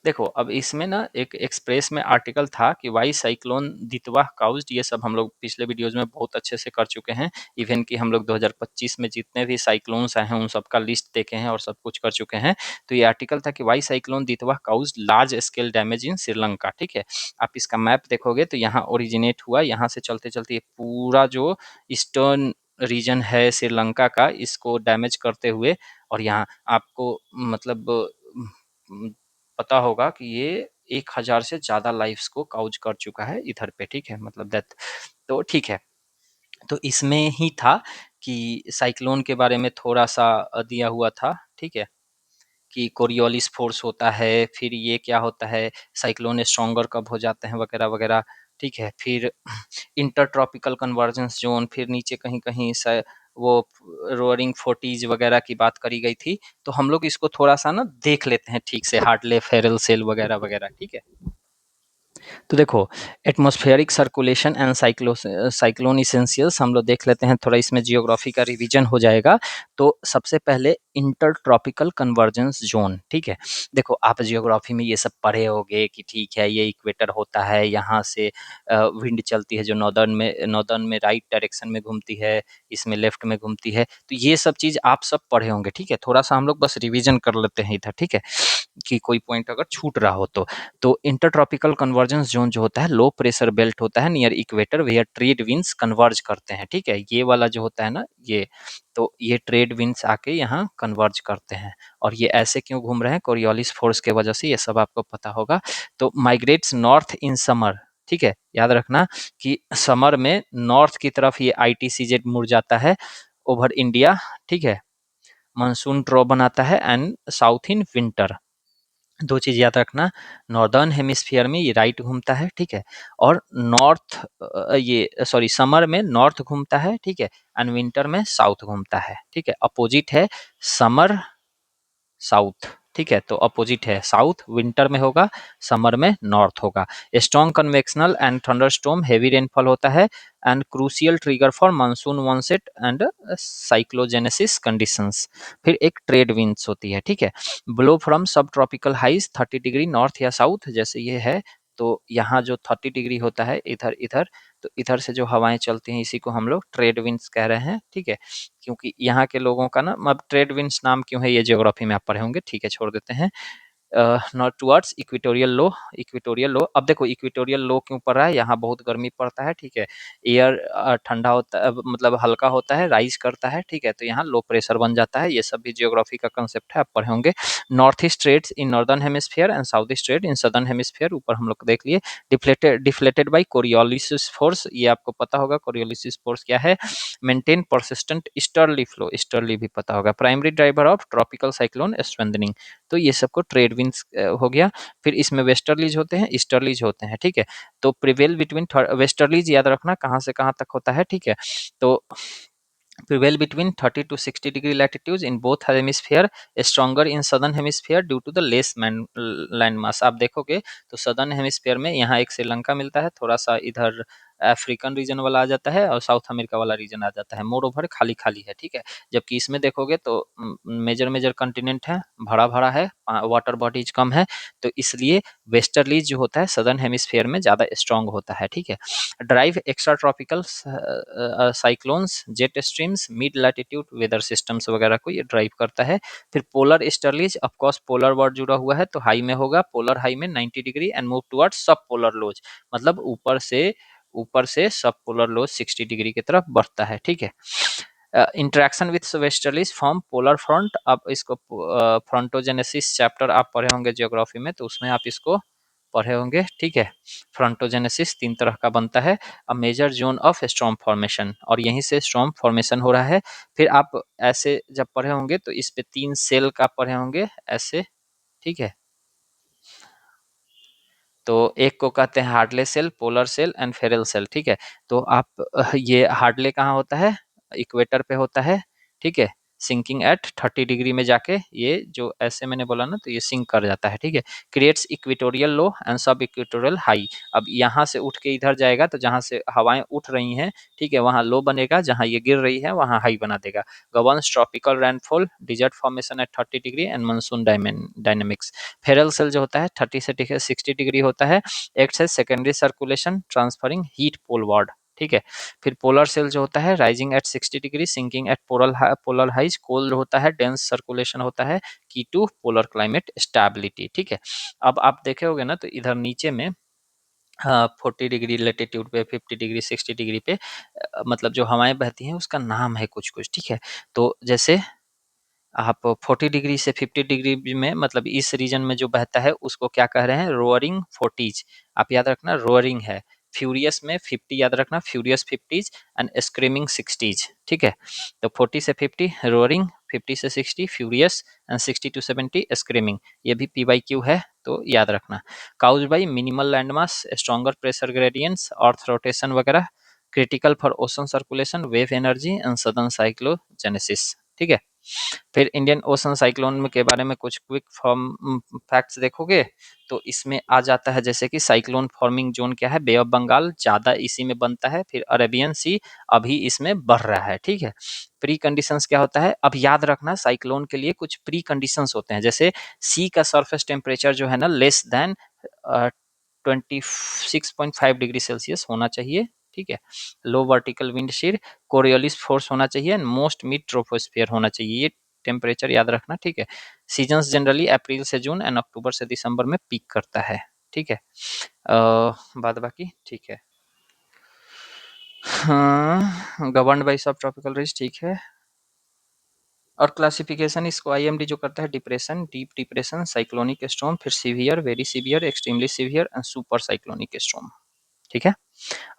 देखो, अब इसमें ना एक एक्सप्रेस में आर्टिकल था कि वाई साइक्लोन दितवा काउज्ड, ये सब हम लोग पिछले वीडियोज में बहुत अच्छे से कर चुके हैं। इवन कि हम लोग 2025 में जितने भी साइक्लोन्स आए हैं उन सबका लिस्ट देखे हैं और सब कुछ कर चुके हैं। तो ये आर्टिकल था कि why cyclone Ditwah caused large scale damage in Sri Lanka, ठीक है। आप इसका मैप देखोगे तो यहाँ ओरिजिनेट हुआ, यहाँ से चलते चलते ये पूरा जो ईस्टर्न रीजन है श्रीलंका का, इसको डैमेज करते हुए, और यहाँ आपको मतलब पता होगा कि ये 1000 से ज़्यादा लाइफ्स को काउज कर चुका है इधर पे, ठीक है, मतलब डेथ। तो ठीक है, तो इसमें ही था कि साइक्लोन के बारे में थोड़ा सा दिया हुआ था, ठीक है, कि कोरियोलिस फोर्स होता है, फिर ये क्या होता है, साइक्लोन स्ट्रॉन्गर कब हो जाते हैं, वगैरह वगैरह, ठीक है। फिर इंटर ट्रॉपिकल कन्वर्जेंस जोन, फिर नीचे कहीं कहीं से वो रोअरिंग फोर्टीज वगैरह की बात करी गई थी। तो हम लोग इसको थोड़ा सा ना देख लेते हैं ठीक से, हार्टले फेरल सेल वगैरह वगैरह, ठीक है। तो देखो, atmospheric circulation and cyclone essentials हम लोग देख लेते हैं, थोड़ा इसमें जियोग्राफी का रिवीजन हो जाएगा। तो सबसे पहले इंटर ट्रॉपिकल कन्वर्जेंस जोन, ठीक है। देखो, आप जियोग्राफी में ये सब पढ़े होंगे कि ठीक है, ये इक्वेटर होता है, यहाँ से विंड चलती है जो नॉर्दर्न में राइट डायरेक्शन में घूमती है, इसमें लेफ्ट में घूमती है। तो ये सब चीज़ आप सब पढ़े होंगे, ठीक है। थोड़ा सा हम लोग बस रिविजन कर लेते हैं इधर, ठीक है, कि कोई पॉइंट अगर छूट रहा हो तो इंटरट्रॉपिकल कन्वर्जेंस जोन जो होता है, लो प्रेशर बेल्ट होता है near equator, where trade winds converge करते हैं, ठीक है। ये वाला जो होता है ना, ये, तो ये ट्रेड विंड्स आके यहाँ कन्वर्ज करते हैं। और ये ऐसे क्यों घूम रहे हैं? कोरियोलिस फोर्स के वजह से, ये सब आपको पता होगा। तो माइग्रेट्स नॉर्थ इन समर, ठीक है, याद रखना कि समर में नॉर्थ की तरफ ये ITCZ मुड़ जाता है ओवर इंडिया, ठीक है। मानसून ट्रॉ बनाता है एंड साउथ इन विंटर। 2 चीज़ याद रखना, नॉर्दर्न हेमिस्फीयर में ये राइट घूमता है, ठीक है, और ये सॉरी समर में नॉर्थ घूमता है, ठीक है, एंड विंटर में साउथ घूमता है, ठीक है। अपोजिट है समर साउथ, ठीक है, तो अपोजिट है, साउथ विंटर में होगा, समर में नॉर्थ होगा। Strong convectional and thunderstorm, heavy rainfall होता है and crucial trigger for monsoon onset and cyclogenesis conditions. फिर एक ट्रेड विंड्स होती है, ठीक है, blow from sub tropical highs 30 degree north या साउथ, जैसे ये है। तो यहाँ जो 30 डिग्री होता है इधर इधर, तो इधर से जो हवाएं चलती हैं इसी को हम लोग ट्रेड विंड्स कह रहे हैं, ठीक है। क्योंकि यहाँ के लोगों का ना, अब ट्रेड विंड्स नाम क्यों है ये ज्योग्राफी में आप पढ़े होंगे, ठीक है, छोड़ देते हैं। Not towards equatorial low. अब देखो इक्वेटोरियल लो क्यों पड़ रहा है, यहाँ बहुत गर्मी पड़ता है, ठीक है, एयर ठंडा होता है, मतलब हल्का होता है, राइज करता है, ठीक है, तो यहाँ लो प्रेशर बन जाता है। ये सब भी जियोग्राफी का कंसेप्ट है, आप पढ़े होंगे। North east trades in northern hemisphere and south east trade in southern hemisphere, ऊपर हम लोग देख लिए। डिफ्लेटेड बाई कोरियोलिसिस फोर्स, ये आपको पता होगा कोरियोलिसिस फोर्स क्या है। Maintain persistent easterly flow, easterly भी पता होगा। Primary driver of tropical cyclone strengthening, तो ये सबको ट्रेड विंड्स हो गया। फिर इसमें वेस्टर्लीज होते हैं, ईस्टर्लीज होते हैं, ठीक है। तो प्रिवेल बिटवीन वेस्टर्लीज याद रखना कहाँ से कहाँ तक होता है, ठीक है। तो prevail between 30 to 60 degree latitudes in both hemisphere, stronger in southern hemisphere due to the less land mass। आप देखोगे तो southern hemisphere में यहाँ एक श्रीलंका मिलता है, थोड़ा सा इधर अफ्रीकन रीजन वाला आ जाता है और साउथ अमेरिका वाला रीजन आ जाता है, मोर ओवर खाली खाली है, ठीक है। जबकि इसमें देखोगे तो मेजर मेजर कंटिनेंट है, भरा भरा है, वाटर बॉडीज कम है, तो इसलिए वेस्टर्लीज जो होता है सदर्न हेमिस्फीयर में ज़्यादा स्ट्रांग होता है, ठीक है। Drive extra tropical cyclones, jet streams, mid latitude weather systems वगैरह को ये ड्राइव करता है। फिर polar easterlies, of course polar word जुड़ा हुआ है तो हाई में होगा, पोलर हाई में 90 डिग्री एंड मूव टुवर्ड्स सब पोलर लोज, मतलब ऊपर से सब पोलर लोज 60 डिग्री की तरफ बढ़ता है, ठीक है। Interaction with westerlies form polar front, आप इसको फ्रंटोजेनेसिस चैप्टर आप पढ़े होंगे जियोग्राफी में, तो उसमें आप इसको पढ़े होंगे, ठीक है। फ्रंटोजेनेसिस 3 तरह का बनता है, a major zone of storm formation, और यहीं से स्टॉर्म फॉर्मेशन हो रहा है। फिर आप ऐसे जब पढ़े होंगे तो इस पे 3 सेल का पढ़े होंगे ऐसे, ठीक है। तो एक को कहते हैं Hadley cell, polar cell and Ferrel cell, ठीक है। तो आप ये हार्टले कहाँ होता है, इक्वेटर पे होता है, ठीक है। सिंकिंग एट 30 डिग्री में जाके ये जो ऐसे मैंने बोला ना, तो ये सिंक कर जाता है, ठीक है। क्रिएट्स इक्वेटोरियल लो एंड सब इक्वेटोरियल हाई, अब यहाँ से उठ के इधर जाएगा तो जहाँ से हवाएं उठ रही हैं, ठीक है, वहाँ लो बनेगा, जहाँ ये गिर रही है वहाँ हाई बना देगा। Governs tropical rainfall, desert formation at 30 degree and monsoon dynamics. Ferrel cell जो होता है 30 से 60 डिग्री होता है, acts as secondary circulation transferring heat poleward, ठीक है। फिर पोलर सेल जो होता है rising at 60 degree, sinking at polar highs, cold होता है, डेंस सर्कुलेशन होता है, की टू पोलर क्लाइमेट स्टेबिलिटी, ठीक है। अब आप देखे होगे ना तो इधर नीचे में 40 डिग्री लेटीट्यूड पे, 50 डिग्री 60 डिग्री पे मतलब जो हवाएं बहती हैं उसका नाम है कुछ कुछ, ठीक है। तो जैसे आप 40 डिग्री से 50 डिग्री में, मतलब इस रीजन में जो बहता है उसको क्या कह रहे हैं, रोअरिंग 40s, आप याद रखना रोअरिंग है। फ्यूरियस में 50 याद रखना, furious 50s and screaming 60s, ठीक है। तो 40 से 50 रोअरिंग, 50 से 60 फ्यूरियस एंड 60 टू 70 स्क्रीमिंग, ये भी पी बाई क्यू है तो याद रखना। Cause by minimal land mass, stronger pressure gradients, earth rotation वगैरह, critical for ocean circulation, wave energy and southern cyclogenesis, ठीक है। फिर इंडियन ओशन साइक्लोन में के बारे में कुछ क्विक फॉर्म फैक्ट्स देखोगे तो इसमें आ जाता है, जैसे कि साइक्लोन फॉर्मिंग जोन क्या है, बे ऑफ बंगाल ज़्यादा इसी में बनता है, फिर अरेबियन सी अभी इसमें बढ़ रहा है, ठीक है। प्री कंडीशंस क्या होता है, अब याद रखना साइक्लोन के लिए कुछ प्री कंडीशंस होते हैं, जैसे सी का सरफेस टेम्परेचर जो है ना लेस देन 26.5 डिग्री सेल्सियस होना चाहिए, ठीक है। लो वर्टिकल विंड शीर, कोरियोलिस फोर्स होना चाहिए, मोस्ट मिड ट्रोपोस्फियर होना चाहिए, ये टेम्परेचर याद रखना, ठीक है। सीजन्स जनरली अप्रैल से जून एंड अक्टूबर से दिसंबर में पीक करता है, ठीक है। बाद बाकी ठीक है। हाँ, governed by sub tropical ridge, ठीक है। और क्लासिफिकेशन इसको आईएमडी जो करता है, depression, deep depression, cyclonic storm, फिर severe, very severe, extremely severe and super cyclonic storm, ठीक है।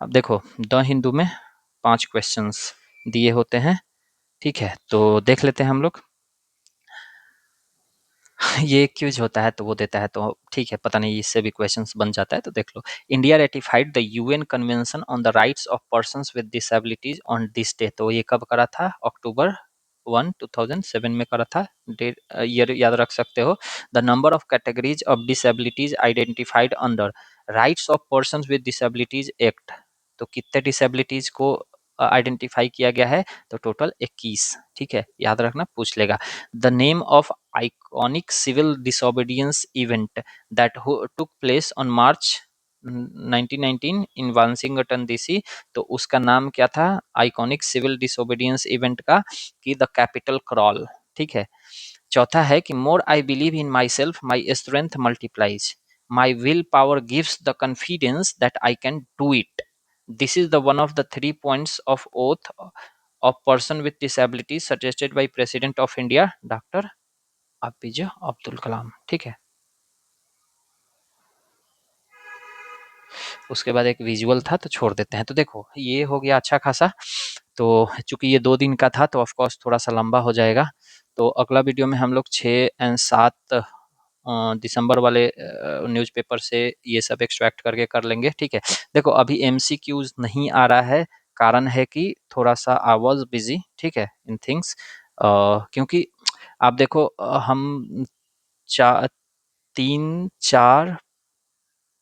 अब देखो द हिंदू में 5 क्वेश्चंस दिए होते हैं, ठीक है, तो देख लेते हैं हम लोग। ये क्यूज होता है तो वो देता है, तो ठीक है, पता नहीं इससे भी क्वेश्चंस बन जाता है, तो देख लो। India ratified the UN convention on the rights of persons with disabilities on this day, तो ये कब करा था, अक्टूबर 2007 में करा था, डेट ईयर याद रख सकते हो। The number of categories of disabilities identified under rights of persons with disabilities act, तो कितने डिसेबिलिटीज को आइडेंटिफाई किया गया है, तो टोटल 21, ठीक है, याद रखना पूछ लेगा। The name of iconic civil disobedience event that took place on March 1919 in Washington DC, तो उसका नाम क्या था आइकॉनिक सिविल डिसोबीडियंस इवेंट का, कि द कैपिटल क्रॉल, ठीक है। चौथा है कि more I believe in my self my strength multiplies, my will power gives the confidence that I can do it. This is the one of the 3 points of oath of person with disability suggested by President of India, Dr. APJ Abdul Kalam. ठीक है. उसके बाद एक visual था तो छोड़ देते हैं. तो देखो ये हो गया अच्छा खासा. तो चूंकि ये 2 दिन का था तो ऑफ कोर्स थोड़ा सा लंबा हो जाएगा. तो अगला वीडियो में हम लोग 6 और 7 दिसंबर वाले न्यूज़पेपर से ये सब एक्सट्रैक्ट करके कर लेंगे. ठीक है. देखो अभी एमसीक्यूज नहीं आ रहा है, कारण है कि थोड़ा सा आई वाज बिजी. ठीक है, इन थिंग्स. क्योंकि आप देखो हम 3, 4,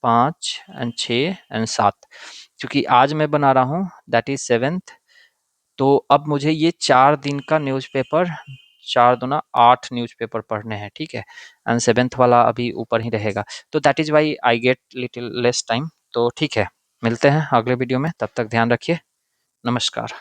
5 और 6 और 7, क्योंकि आज मैं बना रहा हूँ दैट इज 7th. तो अब मुझे ये 4 दिन का न्यूज़पेपर, 4 दूना 8 न्यूज़पेपर पढ़ने हैं. ठीक है. एंड 7th वाला अभी ऊपर ही रहेगा. तो that is why I get little less time. तो ठीक है, मिलते हैं अगले वीडियो में. तब तक ध्यान रखिए. नमस्कार.